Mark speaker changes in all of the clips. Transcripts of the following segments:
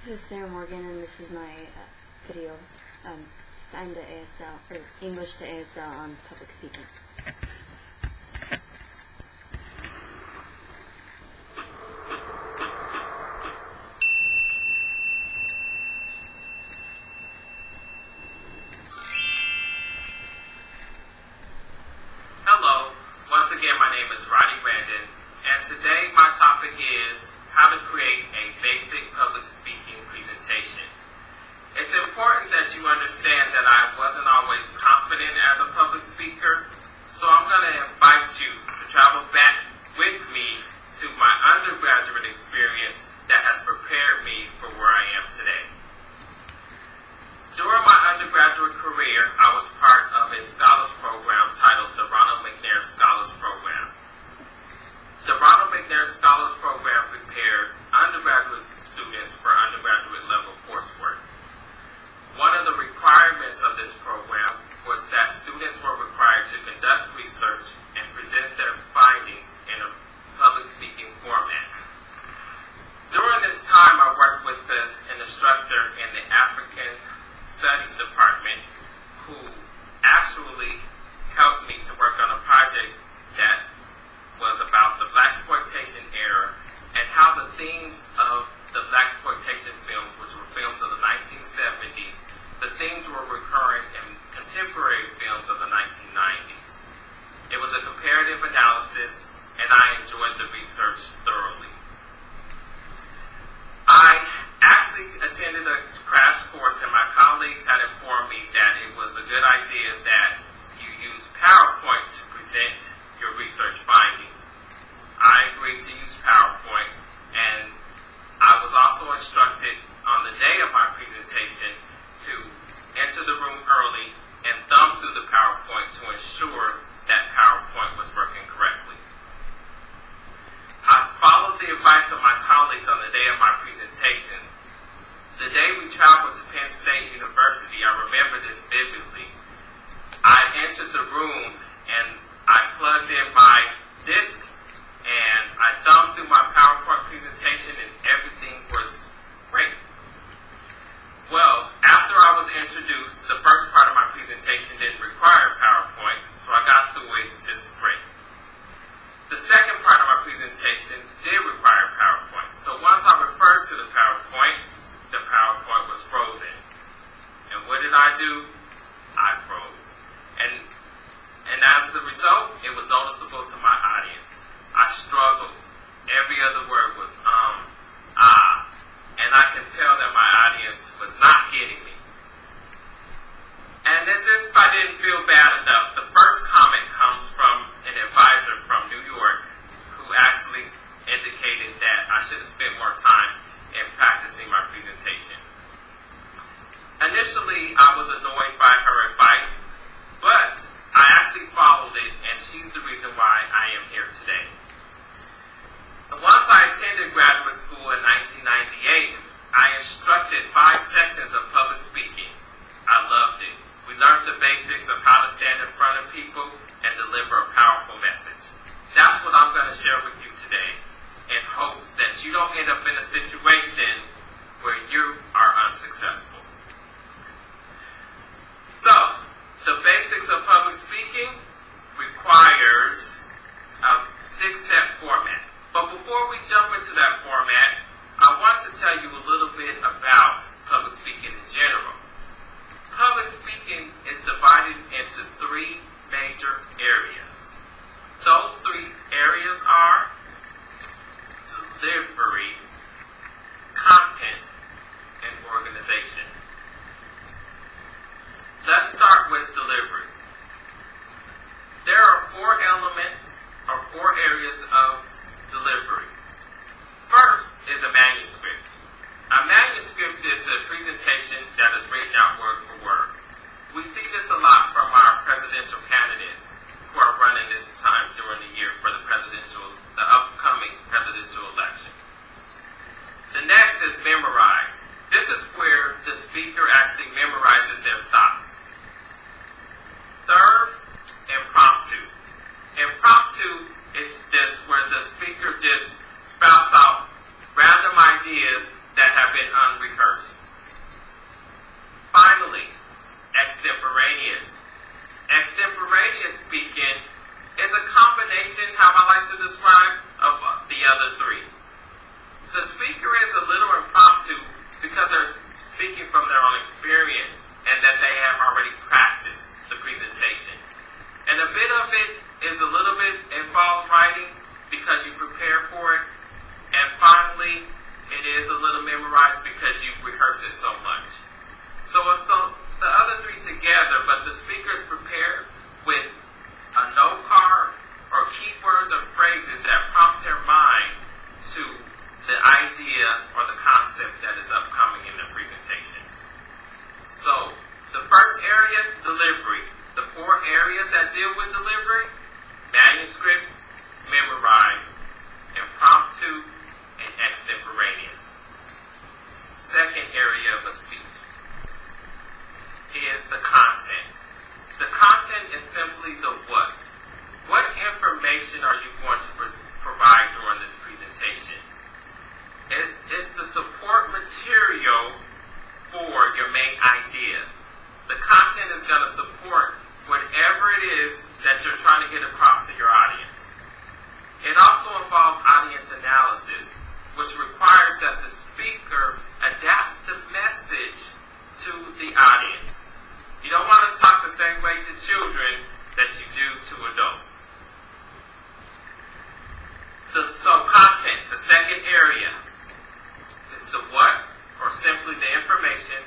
Speaker 1: This is Sarah Morgan, and this is my video signed to ASL, or English to ASL on public speaking.
Speaker 2: Hello, once again my name is Roddy Brandon, and today my topic is how to create a basic public speaking presentation. It's important that you understand that I wasn't always confident as a public speaker, so I'm going to invite you to travel back with me to my undergraduate experience that has prepared me for where I am today. During my undergraduate career, I was part of a scholars program titled the Ronald McNair Scholars Program. The Ronald McNair Scholars Program prepared undergraduate students for undergraduate level coursework. One of the requirements of this program was that students were required to conduct research and present their findings in a public speaking format. During this time, I worked with an instructor in the African Studies Department who actually helped me to work on a project that was about the Blaxploitation era and how the themes of the Blaxploitation films, which were films of the 1970s, the themes were recurring in contemporary films of the 1990s. It was a comparative analysis, and I enjoyed the research thoroughly. I actually attended a crash course, and my colleagues had informed me that it was a good idea that you use PowerPoint to present your research findings. I agreed to use PowerPoint, and I was also instructed on the day of my presentation to enter the room early and thumb through the PowerPoint to ensure that PowerPoint was working correctly. I followed the advice of my colleagues on the day of my presentation. The day we traveled to Penn State University, I remember this vividly. I entered the room and I plugged in my disk and I thumbed through my PowerPoint presentation and everything was great. Well, after I was introduced, the first part of my presentation didn't require PowerPoint, so I got through it just great. The second part of my presentation did require PowerPoint, so once I referred to the PowerPoint was frozen. And what did I do? I froze. And as a result, it was noticeable to my audience. I struggled. Every other word was and I could tell that my audience was not getting me. And as if I didn't feel bad enough, the first comment comes from an advisor from New York who actually indicated that I should have spent more time in practicing my presentation. Initially, I was annoyed by her advice, but I actually followed it, and she's the reason why I am here today. Once I attended graduate school in 1998, I instructed 5 sections of public speaking. I loved it. We learned the basics of how to stand in front of people and deliver a powerful message. That's what I'm going to share with you today, in hopes that you don't end up in a situation where you are unsuccessful. So, the basics of public speaking requires a 6-step format. But before we jump into that format, I want to tell you a little bit about public speaking in general. Public speaking is divided into 3 major areas. Those 3 areas are delivery, content, and organization. Let's start with delivery. There are 4 elements or 4 areas of delivery. First is a manuscript. A manuscript is a presentation that is written out word for word. We see this a lot from our presidential candidates who are running this time during the year for the upcoming presidential election. The next is memorize. This is where the speaker actually memorizes their thoughts. Third, impromptu. Impromptu is just where the speaker just spouts out random ideas that have been unrehearsed. is a little impromptu because they're speaking from their own experience and that they have already practiced the presentation. And a bit of it is a little bit involves writing because you prepare for it. And finally, it is a little memorized because you rehearse it so much. So it's the other three together, but the speaker's prepared with a note card or keywords or phrases that prompt their mind to the idea or the concept that is upcoming in the presentation. So the first area, delivery. The four areas that deal with delivery: manuscript, memorize, impromptu, and extemporaneous. Second area of a speech is the content. The content is simply the what. What information are you going to provide during this presentation? It's the support material for your main idea. The content is going to support whatever it is that you're trying to get across to your audience. It also involves audience analysis, which requires that the speaker adapts the message to the audience. You don't want to talk the same way to children that you do to adults. So content, the second area, is the what, or simply the information,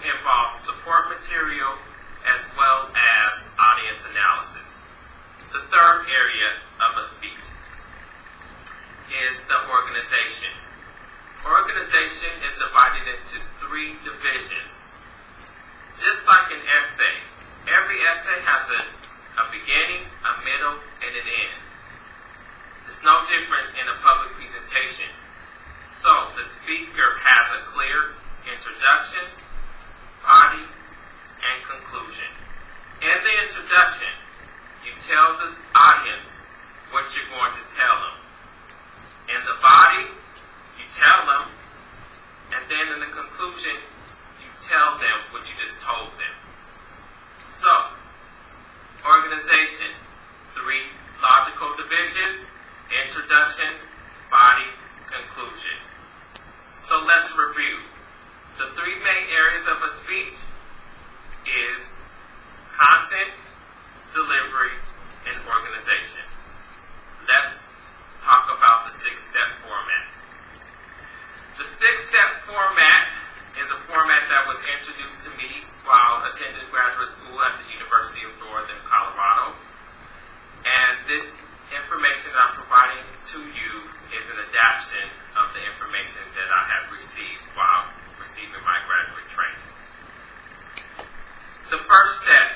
Speaker 2: involves support material as well as audience analysis. The third area of a speech is the organization. Organization is divided into three divisions. Just like an essay, every essay has a beginning, a middle, and an end. It's no different in a public presentation. So the speaker has a clear introduction, body, and conclusion. In the introduction, you tell the audience what you're going to tell them. In the body, you tell them, and then in the conclusion, you tell them what you just told them. So, organization, three logical divisions: introduction, body, conclusion. So let's review. The three main areas of a speech is content, delivery, and organization. Let's talk about the 6-step format. The 6-step format is a format that was introduced to me while attending graduate school at the University of Northern Colorado. And this information that I'm providing to you is an adaptation of the information that I have received while receiving my graduate training. The first step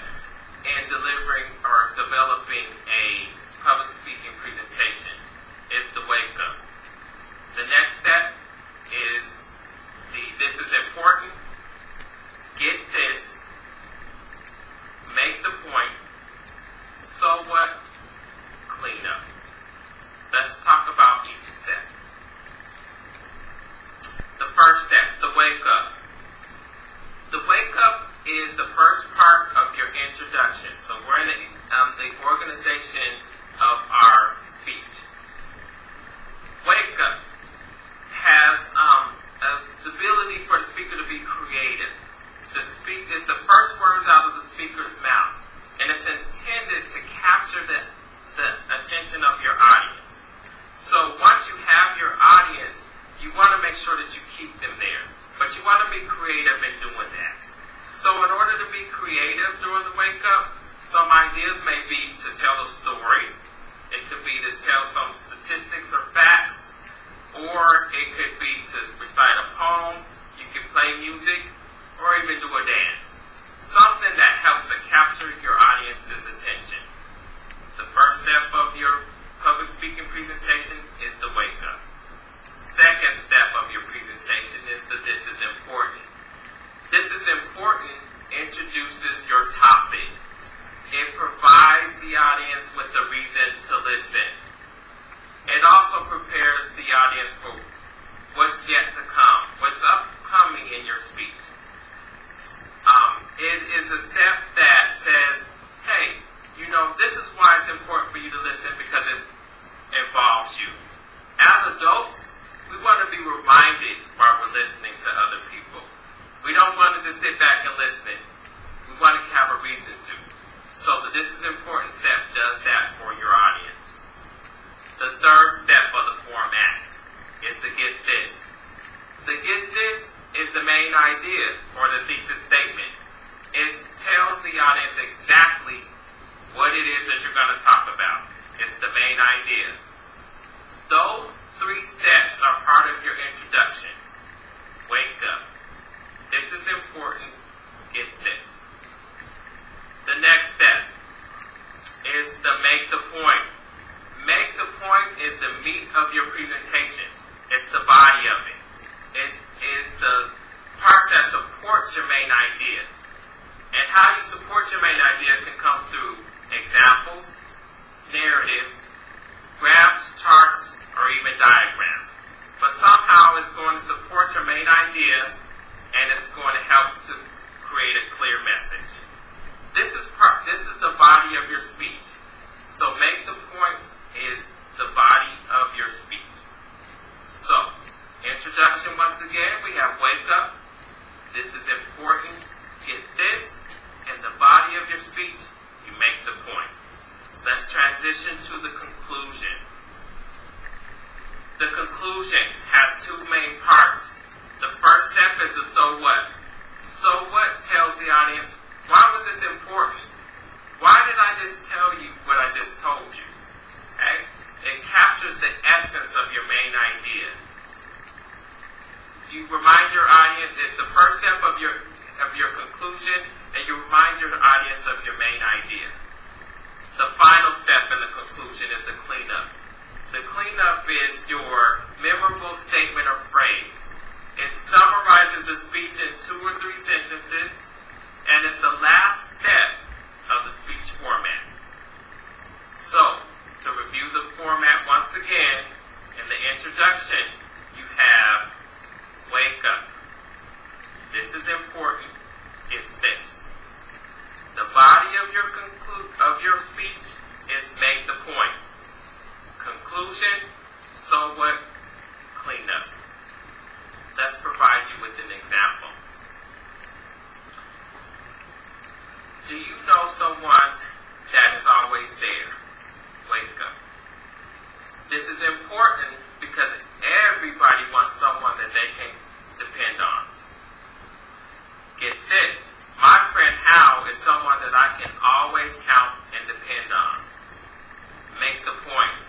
Speaker 2: in delivering or developing a public speaking presentation is the wake up. The next step is this is important, get this, make the point, so what, clean up. Let's talk about each step. The first step, the wake up. The wake up is the first part of your introduction. So we're in the organization of our speech. Wake up has the ability for the speaker to be creative. It's the first words out of the speaker's mouth, and it's intended to capture the attention of your audience. So once you have your audience, you want to make sure that you keep them there, but you want to be creative in doing that. So in order to be creative during the wake up, some ideas may be to tell a story. It could be to tell some statistics or facts, or it could be to recite a poem. You can play music, or even do a dance. Something that helps to capture your audience's attention. The first step of your public speaking presentation is the wake up. Second step of your presentation is the this is important. This is important introduces your topic. It provides the audience with a reason to listen. It also prepares the audience for what's yet to come, what's upcoming in your speech. It is a step that says, hey, this is why it's important for you to listen, because it involves you. As adults, We want to be reminded while we're listening to other people. We don't want to just sit back and listen. We want to have a reason to. So this is an important step, does that for your audience. The third step of the format is the get this. The get this is the main idea or the thesis statement. It tells the audience exactly what it is that you're going to talk about. It's the main idea. Those 3 steps are part of your introduction. Wake up. This is important. Get this. The next step is to make the point. Make the point is the meat of your presentation. It's the body of it. It is the part that supports your main idea. And how you support your main idea can come through examples, narratives, graphs, charts, or even diagrams. But somehow it's going to support your main idea and it's going to help to create a clear message. This is the body of your speech. So make the point is the body of your speech. So, introduction once again, we have wake up. This is important. Get this. And the body of your speech, you make the point. Let's transition to the conclusion. The conclusion has 2 main parts. The first step is the so what. So what tells the audience, why was this important? Why did I just tell you what I just told you? Okay? It captures the essence of your main idea. You remind your audience, it's the first step of your conclusion, and you remind your audience of your main idea. The final step in the conclusion is the cleanup. The cleanup is your memorable statement or phrase. It summarizes the speech in 2 or 3 sentences, and it's the last step of the speech format. So, to review the format once again, in the introduction, you have wake up. This is important. Get this. The body of your speech is make the point. Conclusion, so what, clean up. Let's provide you with an example. Do you know someone that is always there? Wake up. This is important because everybody wants someone that they can depend on. Get this. My friend Hal is someone that I can always count and depend on. Make the point.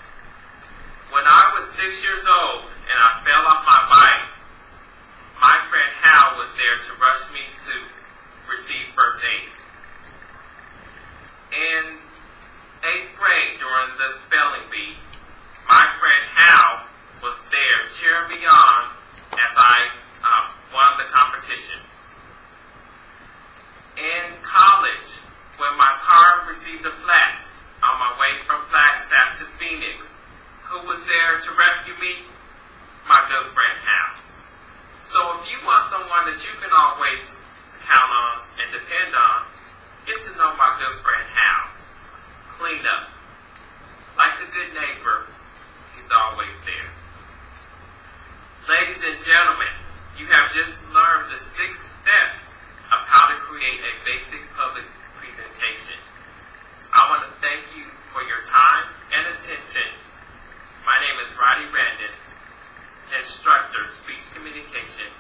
Speaker 2: When I was 6 years old and I fell off my bike, my friend Hal was there to rush me to receive first aid. In 8th grade, during the spelling bee, my friend Hal was there cheering me on as I won the competition. In college, when my car received a flat on my way from Flagstaff to Phoenix, who was there to rescue me? My good friend Hal. So if you want someone that you can always count on and depend on, get to know my good friend Hal. Clean up. Like a good neighbor, he's always there. Ladies and gentlemen, you have just learned the 6 steps of how to create a basic public presentation. I want to thank you for your time and attention. My name is Roddy Brandon, instructor, speech communication